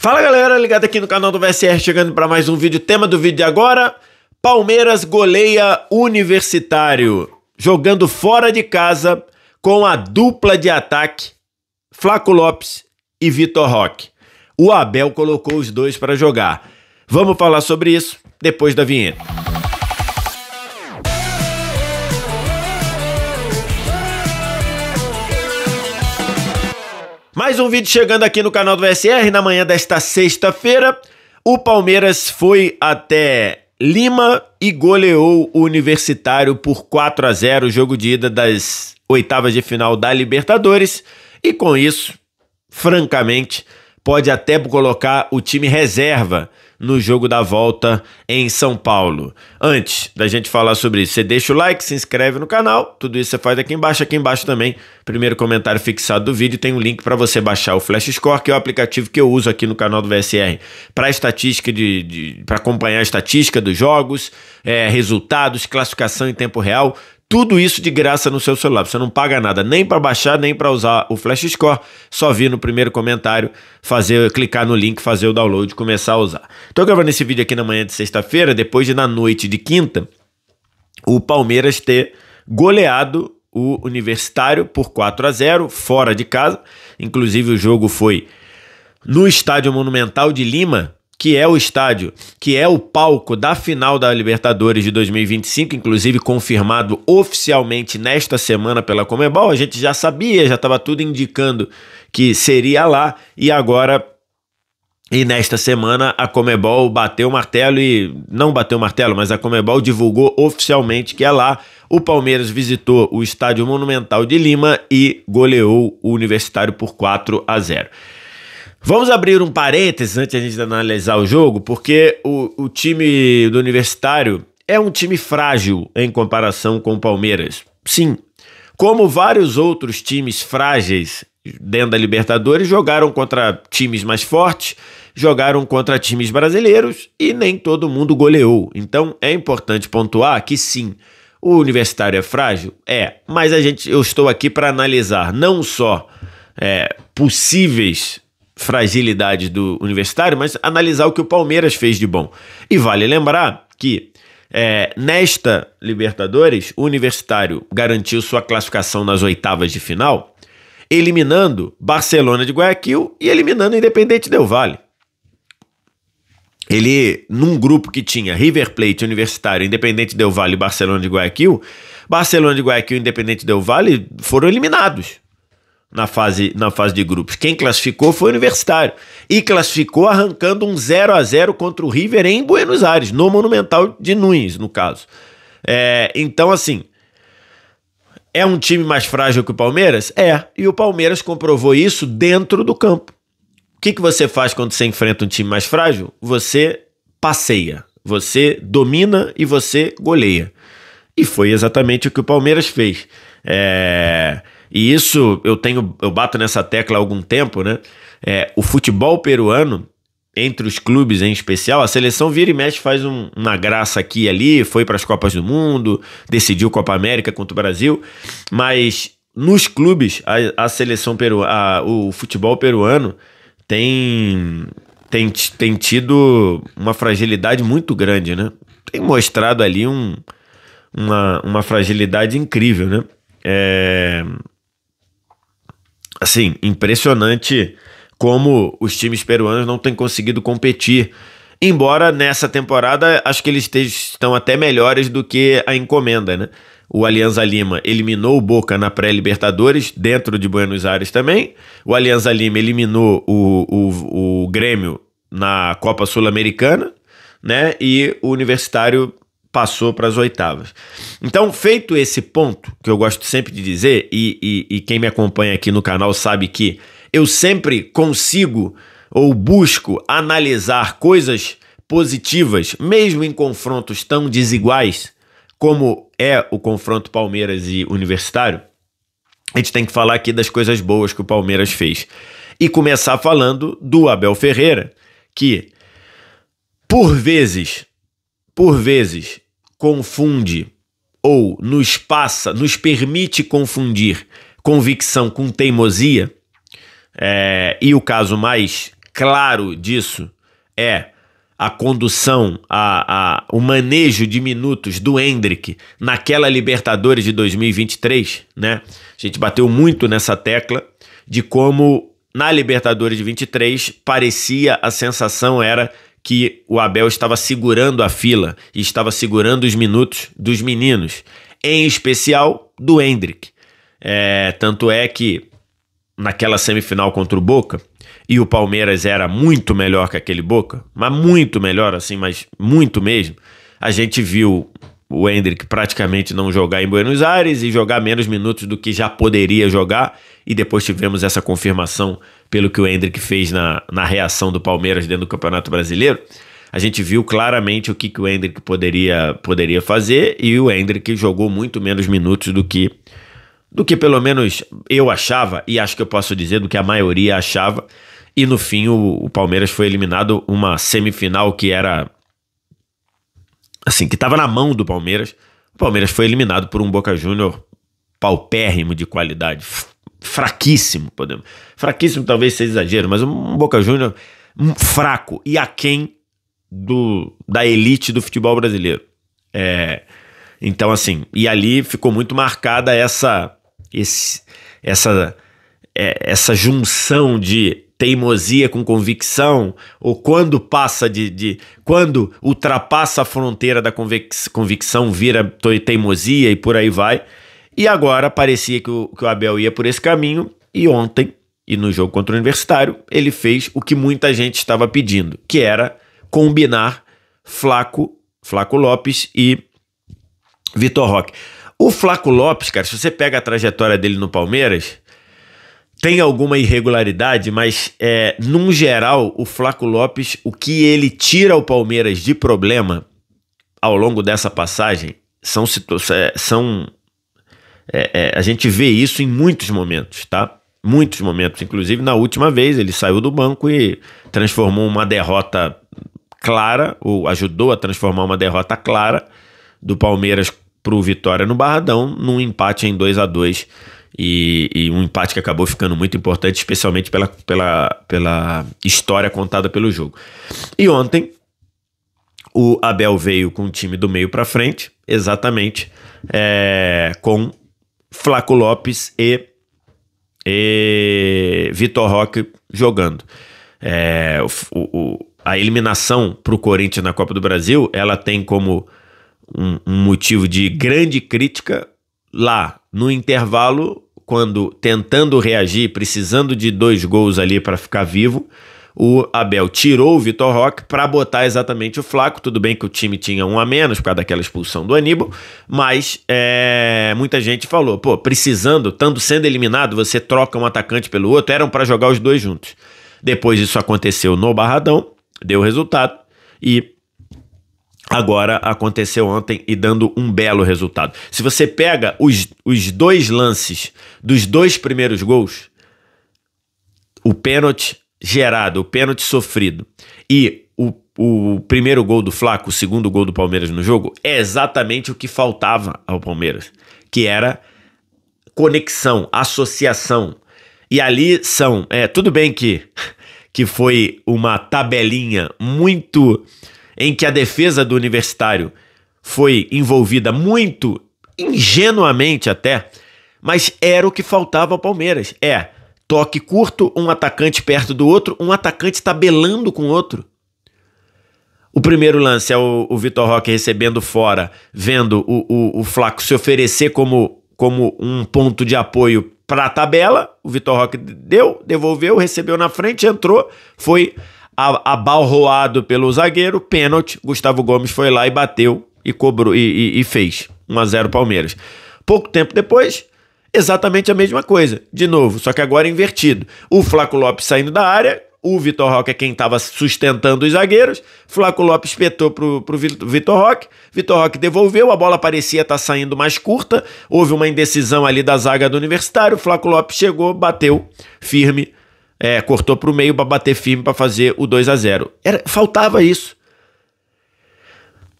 Fala galera, ligado aqui no canal do VSR, chegando para mais um vídeo. Tema do vídeo de agora: Palmeiras goleia Universitário, jogando fora de casa com a dupla de ataque Flaco Lopes e Vitor Roque. O Abel colocou os dois para jogar. Vamos falar sobre isso depois da vinheta. Mais um vídeo chegando aqui no canal do VSR. Na manhã desta sexta-feira, o Palmeiras foi até Lima e goleou o Universitário por 4-0, jogo de ida das oitavas de final da Libertadores. E com isso, francamente, pode até colocar o time reserva no jogo da volta em São Paulo. Antes da gente falar sobre isso, você deixa o like, se inscreve no canal, tudo isso você faz aqui embaixo também, primeiro comentário fixado do vídeo, tem um link para você baixar o Flash Score, que é o aplicativo que eu uso aqui no canal do VSR para estatística para acompanhar a estatística dos jogos, resultados, classificação em tempo real. Tudo isso de graça no seu celular. Você não paga nada nem para baixar, nem para usar o Flash Score. Só vir no primeiro comentário, clicar no link, fazer o download e começar a usar. Estou gravando esse vídeo aqui na manhã de sexta-feira, depois de na noite de quinta, o Palmeiras ter goleado o Universitário por 4-0, fora de casa. Inclusive o jogo foi no Estádio Monumental de Lima, que é o estádio, que é o palco da final da Libertadores de 2025, inclusive confirmado oficialmente nesta semana pela Conmebol. A gente já sabia, já estava tudo indicando que seria lá, e agora, nesta semana, a Conmebol bateu o martelo, não bateu o martelo, mas a Conmebol divulgou oficialmente que é lá. O Palmeiras visitou o Estádio Monumental de Lima e goleou o Universitário por 4-0. Vamos abrir um parênteses antes de a gente analisar o jogo, porque o time do Universitário é um time frágil em comparação com o Palmeiras. Sim, como vários outros times frágeis dentro da Libertadores, jogaram contra times mais fortes, jogaram contra times brasileiros e nem todo mundo goleou. Então é importante pontuar que sim, o Universitário é frágil? Mas eu estou aqui para analisar não só possíveis fragilidades do Universitário, mas analisar o que o Palmeiras fez de bom. E vale lembrar que nesta Libertadores, o Universitário garantiu sua classificação nas oitavas de final, eliminando Barcelona de Guayaquil e eliminando Independiente Del Valle. Ele, num grupo que tinha River Plate, Universitário, Independiente Del Valle e Barcelona de Guayaquil e Independiente Del Valle foram eliminados na fase de grupos. Quem classificou foi o Universitário. E classificou arrancando um 0-0 contra o River em Buenos Aires, no Monumental de Nunes, no caso. Então, assim, é um time mais frágil que o Palmeiras? E o Palmeiras comprovou isso dentro do campo. O que você faz quando você enfrenta um time mais frágil? Você passeia, você domina e você goleia. E foi exatamente o que o Palmeiras fez. E isso eu bato nessa tecla há algum tempo, né? O futebol peruano, entre os clubes em especial, a seleção vira e mexe, faz uma graça aqui e ali, foi para as Copas do Mundo, decidiu Copa América contra o Brasil, mas nos clubes, a seleção peruana, o futebol peruano tem tido uma fragilidade muito grande, né? Tem mostrado ali uma fragilidade incrível, né? Assim, impressionante como os times peruanos não têm conseguido competir. Embora nessa temporada, acho que eles estão até melhores do que a encomenda, né? O Alianza Lima eliminou o Boca na pré-Libertadores, dentro de Buenos Aires também. O Alianza Lima eliminou o Grêmio na Copa Sul-Americana, né? E o Universitário passou para as oitavas. Então, feito esse ponto, que eu gosto sempre de dizer, e quem me acompanha aqui no canal sabe que eu sempre consigo ou busco analisar coisas positivas, mesmo em confrontos tão desiguais como é o confronto Palmeiras e Universitário. A gente tem que falar aqui das coisas boas que o Palmeiras fez. E começar falando do Abel Ferreira, que por vezes confunde ou nos permite confundir convicção com teimosia, e o caso mais claro disso é a condução, o manejo de minutos do Endrick naquela Libertadores de 2023, né? A gente bateu muito nessa tecla de como na Libertadores de 23 parecia, a sensação era que o Abel estava segurando a fila e estava segurando os minutos dos meninos, em especial do Endrick. Tanto é que naquela semifinal contra o Boca, e o Palmeiras era muito melhor que aquele Boca, mas muito melhor assim, mas muito mesmo, a gente viu o Endrick praticamente não jogar em Buenos Aires e jogar menos minutos do que já poderia jogar, e depois tivemos essa confirmação pelo que o Endrick fez na reação do Palmeiras dentro do Campeonato Brasileiro. A gente viu claramente o que o Endrick poderia fazer, e o Endrick jogou muito menos minutos do que pelo menos eu achava, e acho que eu posso dizer do que a maioria achava, e no fim o Palmeiras foi eliminado, uma semifinal que era assim, que estava na mão do Palmeiras. O Palmeiras foi eliminado por um Boca Júnior paupérrimo de qualidade, fraquíssimo, fraquíssimo talvez seja exagero, mas um Boca Júnior fraco e aquém da elite do futebol brasileiro. Então assim, e ali ficou muito marcada essa junção de teimosia com convicção, ou quando quando ultrapassa a fronteira da convicção vira teimosia e por aí vai. E agora parecia que o Abel ia por esse caminho, e ontem, e no jogo contra o Universitário, ele fez o que muita gente estava pedindo, que era combinar Flaco Lopes e Vitor Roque. O Flaco Lopes, cara, se você pega a trajetória dele no Palmeiras, tem alguma irregularidade, mas num geral, o Flaco Lopes, o que ele tira ao Palmeiras de problema ao longo dessa passagem, a gente vê isso em muitos momentos, tá? Muitos momentos, inclusive na última vez ele saiu do banco e transformou uma derrota clara, ou ajudou a transformar uma derrota clara do Palmeiras para o Vitória no Barradão, num empate em 2-2, e um empate que acabou ficando muito importante, especialmente pela história contada pelo jogo. E ontem o Abel veio com o time do meio para frente, exatamente, com Flaco Lopes e Vitor Roque jogando. A eliminação para o Corinthians na Copa do Brasil, ela tem como um motivo de grande crítica lá no intervalo, quando tentando reagir, precisando de 2 gols ali para ficar vivo, o Abel tirou o Vitor Roque para botar exatamente o Flaco. Tudo bem que o time tinha 1 a menos por causa daquela expulsão do Aníbal, mas muita gente falou, estando sendo eliminado, você troca um atacante pelo outro, eram para jogar os 2 juntos. Depois isso aconteceu no Barradão, deu resultado, e agora aconteceu ontem e dando um belo resultado. Se você pega os 2 lances dos 2 primeiros gols, o pênalti gerado, o pênalti sofrido e o primeiro gol do Flaco, o segundo gol do Palmeiras no jogo, é exatamente o que faltava ao Palmeiras, que era conexão, associação. E ali são... tudo bem que foi uma tabelinha muito... em que a defesa do Universitário foi envolvida muito ingenuamente até, mas era o que faltava ao Palmeiras. Toque curto, um atacante perto do outro, um atacante tabelando com o outro. O primeiro lance é o Vitor Roque recebendo fora, vendo o Flaco se oferecer como um ponto de apoio para a tabela. O Vitor Roque devolveu, recebeu na frente, entrou, foi abalroado pelo zagueiro, pênalti. Gustavo Gomes foi lá e bateu e cobrou e fez 1-0 Palmeiras. Pouco tempo depois, exatamente a mesma coisa, de novo, só que agora invertido. O Flaco Lopes saindo da área, o Vitor Roque é quem estava sustentando os zagueiros, Flaco Lopes espetou pro Vitor Roque devolveu, a bola parecia estar saindo mais curta, houve uma indecisão ali da zaga do Universitário, o Flaco Lopes chegou, bateu firme, cortou para o meio para bater firme para fazer o 2-0. Faltava isso.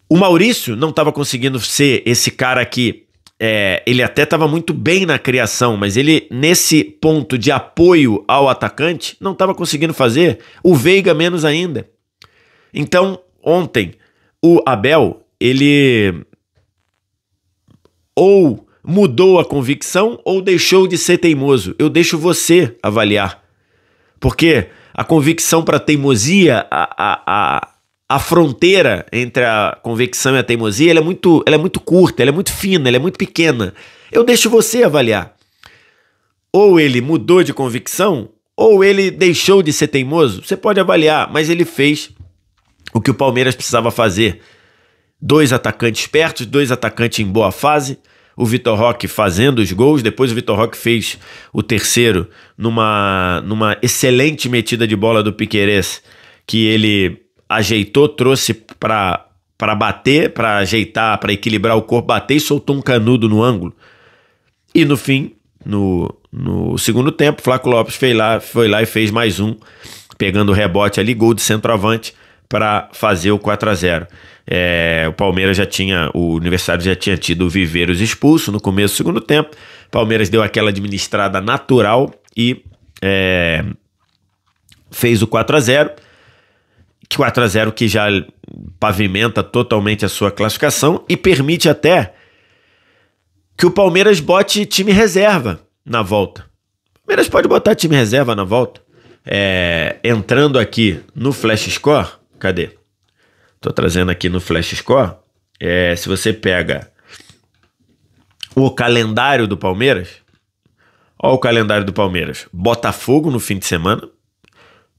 O Maurício não estava conseguindo ser esse cara que ele até estava muito bem na criação, mas ele, nesse ponto de apoio ao atacante, não estava conseguindo fazer. O Veiga menos ainda. Então, ontem, o Abel, ele ou mudou a convicção ou deixou de ser teimoso. Eu deixo você avaliar. Porque a convicção para a teimosia, a fronteira entre a convicção e a teimosia, ela é muito curta, ela é muito fina, ela é muito pequena. Eu deixo você avaliar. Ou ele mudou de convicção, ou ele deixou de ser teimoso. Você pode avaliar, mas ele fez o que o Palmeiras precisava fazer. 2 atacantes perto, 2 atacantes em boa fase. O Vitor Roque fazendo os gols. Depois o Vitor Roque fez o terceiro numa excelente metida de bola do Piquerez, que ele ajeitou, trouxe para bater, para ajeitar, para equilibrar o corpo, bater e soltou um canudo no ângulo. E no fim, no segundo tempo, Flaco Lopes foi lá e fez mais um, pegando o rebote ali, gol de centroavante para fazer o 4-0. O Palmeiras o Universitário já tinha tido o Viveiros expulso no começo do segundo tempo. O Palmeiras deu aquela administrada natural e fez o 4-0. 4-0 que já pavimenta totalmente a sua classificação e permite até que o Palmeiras bote time reserva na volta. O Palmeiras pode botar time reserva na volta. Entrando aqui no Flash Score, cadê? Tô trazendo aqui no Flash Score. Se você pega o calendário do Palmeiras, ó o calendário do Palmeiras. Botafogo no fim de semana.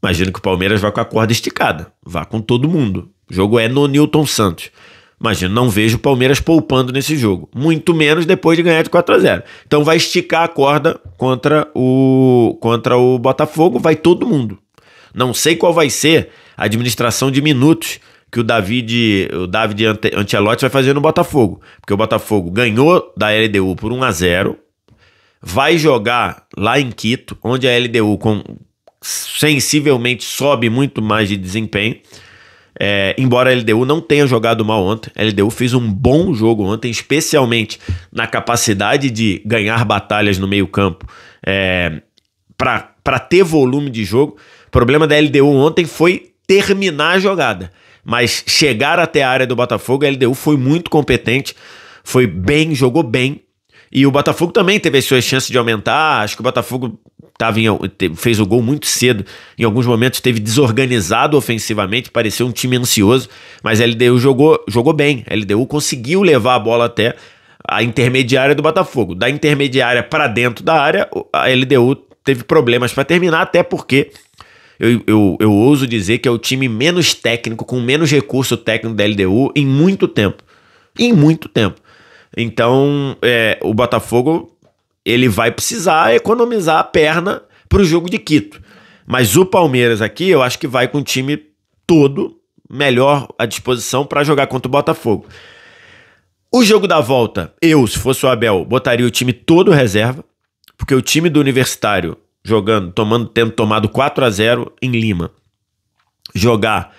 Imagino que o Palmeiras vai com a corda esticada. Vá com todo mundo. O jogo é no Newton Santos. Imagino, não vejo o Palmeiras poupando nesse jogo. Muito menos depois de ganhar de 4-0. Então vai esticar a corda contra o Botafogo. Vai todo mundo. Não sei qual vai ser a administração de minutos que o David Ancelotti vai fazer no Botafogo. Porque o Botafogo ganhou da LDU por 1-0. Vai jogar lá em Quito, onde a LDU sensivelmente sobe muito mais de desempenho. Embora a LDU não tenha jogado mal ontem, a LDU fez um bom jogo ontem, especialmente na capacidade de ganhar batalhas no meio campo, para ter volume de jogo. O problema da LDU ontem foi terminar a jogada, mas chegar até a área do Botafogo, a LDU foi muito competente, foi bem, jogou bem, e o Botafogo também teve as suas chances de aumentar. Acho que o Botafogo fez o gol muito cedo, em alguns momentos esteve desorganizado ofensivamente, pareceu um time ansioso, mas a LDU jogou bem. A LDU conseguiu levar a bola até a intermediária do Botafogo. Da intermediária para dentro da área, a LDU teve problemas para terminar, até porque eu ouso dizer que é o time menos técnico, com menos recurso técnico da LDU em muito tempo. Em muito tempo. Então, o Botafogo, ele vai precisar economizar a perna para o jogo de Quito. Mas o Palmeiras aqui, eu acho que vai com o time todo melhor à disposição para jogar contra o Botafogo. O jogo da volta, se fosse o Abel, botaria o time todo reserva, porque o time do Universitário jogando, tendo tomado 4-0 em Lima, jogar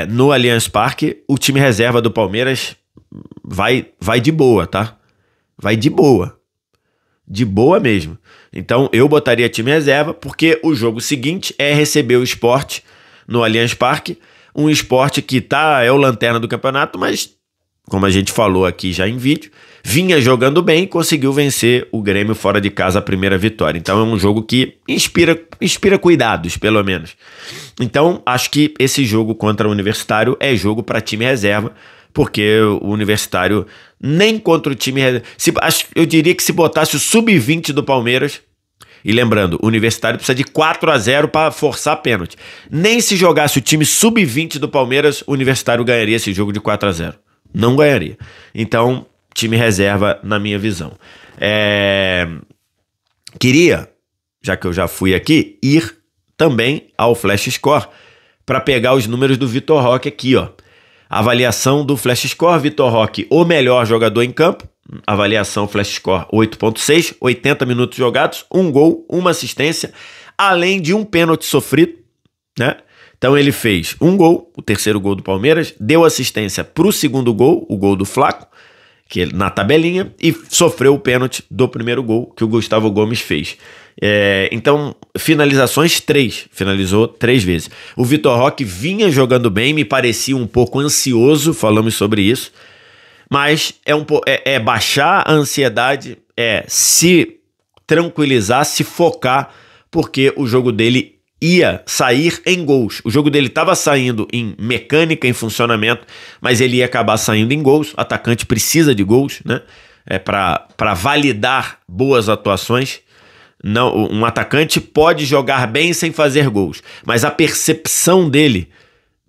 no Allianz Parque, o time reserva do Palmeiras vai de boa, tá? Vai de boa. De boa mesmo. Então eu botaria time reserva, porque o jogo seguinte é receber o Sport no Allianz Parque, um Sport que é o lanterna do campeonato, mas como a gente falou aqui já em vídeo, vinha jogando bem e conseguiu vencer o Grêmio fora de casa, a primeira vitória. Então é um jogo que inspira cuidados, pelo menos. Então acho que esse jogo contra o Universitário é jogo para time reserva, porque o Universitário nem contra o time reserva. Eu diria que se botasse o sub-20 do Palmeiras, e lembrando, o Universitário precisa de 4-0 para forçar pênalti. Nem se jogasse o time sub-20 do Palmeiras, o Universitário ganharia esse jogo de 4-0. Não ganharia. Então, time reserva na minha visão. Queria, já que eu já fui aqui, ir também ao Flash Score para pegar os números do Vitor Roque aqui, ó. Avaliação do Flash Score, Vitor Roque, o melhor jogador em campo. Avaliação Flash Score 8.6, 80 minutos jogados, 1 gol, 1 assistência, além de um pênalti sofrido, né? Então ele fez 1 gol, o terceiro gol do Palmeiras, deu assistência para o segundo gol, o gol do Flaco, na tabelinha, e sofreu o pênalti do primeiro gol que o Gustavo Gomes fez. Então, finalizações 3, finalizou 3 vezes. O Vitor Roque vinha jogando bem, me parecia um pouco ansioso, falamos sobre isso, mas é baixar a ansiedade, se tranquilizar, se focar, porque o jogo dele ia sair em gols. O jogo dele estava saindo em mecânica, em funcionamento, mas ele ia acabar saindo em gols. O atacante precisa de gols, né? Para validar boas atuações. Não, um atacante pode jogar bem sem fazer gols, mas a percepção dele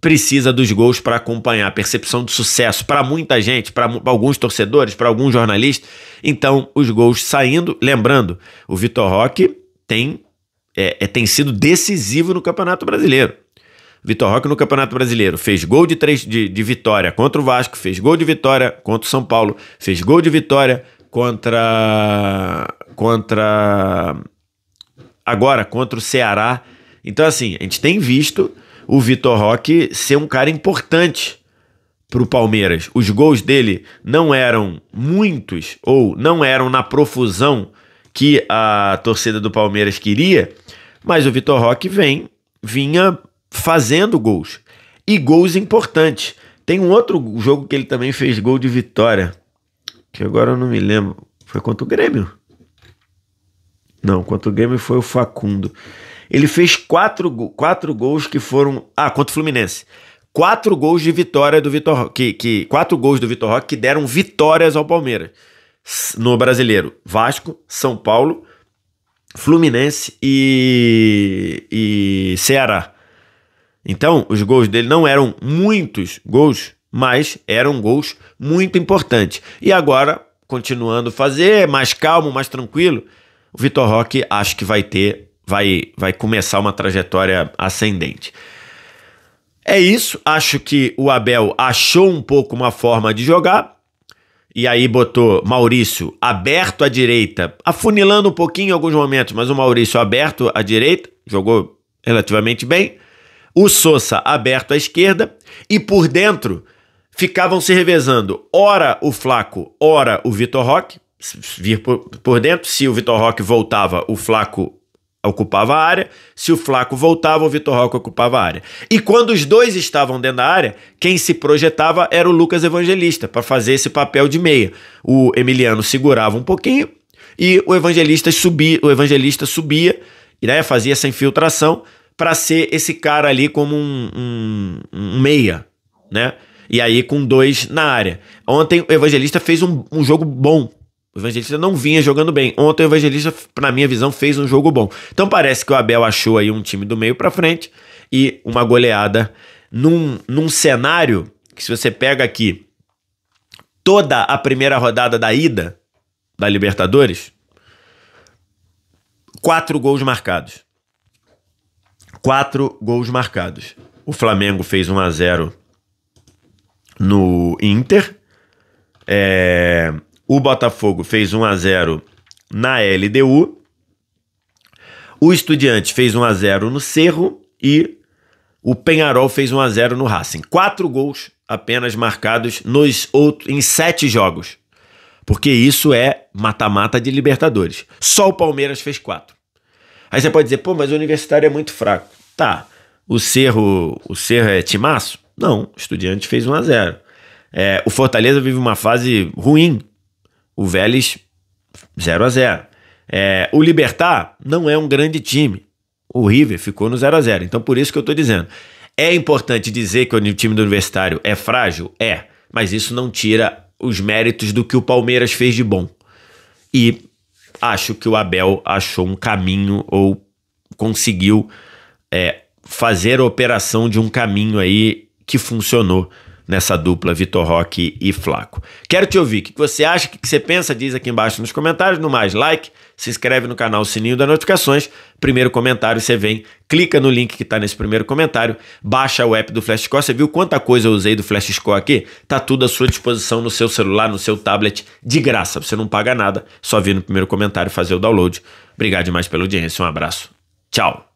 precisa dos gols para acompanhar, a percepção de sucesso para muita gente, para alguns torcedores, para alguns jornalistas. Então, os gols saindo. Lembrando, o Vitor Roque tem sido decisivo no Campeonato Brasileiro. Vitor Roque no Campeonato Brasileiro fez gol de vitória contra o Vasco, fez gol de vitória contra o São Paulo, fez gol de vitória agora contra o Ceará. Então, assim, a gente tem visto o Vitor Roque ser um cara importante para o Palmeiras. Os gols dele não eram muitos, ou não eram na profusão que a torcida do Palmeiras queria, mas o Vitor Roque vinha fazendo gols, e gols importantes. Tem um outro jogo que ele também fez gol de vitória, que agora eu não me lembro, foi contra o Grêmio? Não, contra o Grêmio foi o Facundo. Ele fez 4 gols que foram... contra o Fluminense. 4 gols de vitória do Vitor Roque, 4 gols do Vitor Roque que deram vitórias ao Palmeiras no Brasileiro: Vasco, São Paulo, Fluminense e Ceará. Então, os gols dele não eram muitos gols, mas eram gols muito importantes. E agora, continuando a fazer, mais calmo, mais tranquilo, o Vitor Roque acho que vai começar uma trajetória ascendente. É isso, acho que o Abel achou um pouco uma forma de jogar, e aí botou Maurício aberto à direita, afunilando um pouquinho em alguns momentos, mas o Maurício aberto à direita, jogou relativamente bem. O Sousa aberto à esquerda, e por dentro ficavam se revezando, ora o Flaco, ora o Vitor Roque, vir por dentro. Se o Vitor Roque voltava, o Flaco ocupava a área. Se o Flaco voltava, o Vitor Roque ocupava a área. E quando os dois estavam dentro da área, quem se projetava era o Lucas Evangelista, para fazer esse papel de meia. O Emiliano segurava um pouquinho e o Evangelista subia e daí fazia essa infiltração para ser esse cara ali como um meia, né? E aí com 2 na área. Ontem o Evangelista fez um jogo bom. O Evangelista não vinha jogando bem. Ontem o Evangelista, na minha visão, fez um jogo bom. Então parece que o Abel achou aí um time do meio para frente e uma goleada num cenário que, se você pega aqui toda a primeira rodada da ida da Libertadores, 4 gols marcados. 4 gols marcados. O Flamengo fez 1-0 no Inter. O Botafogo fez 1-0 na LDU. O Estudiantes fez 1-0 no Cerro. E o Peñarol fez 1-0 no Racing. 4 gols apenas marcados em 7 jogos. Porque isso é mata-mata de Libertadores. Só o Palmeiras fez 4. Aí você pode dizer, pô, mas o Universitário é muito fraco. Tá, o Cerro é timaço? Não, o Estudiantes fez 1-0. O Fortaleza vive uma fase ruim. O Vélez 0-0. O Libertad não é um grande time. O River ficou no 0-0. Então por isso que eu estou dizendo. É importante dizer que o time do Universitário é frágil? É. Mas isso não tira os méritos do que o Palmeiras fez de bom. E acho que o Abel achou um caminho, ou conseguiu fazer a operação de um caminho aí que funcionou nessa dupla Vitor Roque e Flaco. Quero te ouvir. O que você acha? O que você pensa? Diz aqui embaixo nos comentários. No mais, like, se inscreve no canal, sininho das notificações. Primeiro comentário, você vem, clica no link que está nesse primeiro comentário, baixa o app do Flash Score. Você viu quanta coisa eu usei do Flash Score aqui? Tá tudo à sua disposição no seu celular, no seu tablet, de graça. Você não paga nada, só vir no primeiro comentário e fazer o download. Obrigado demais pela audiência. Um abraço. Tchau.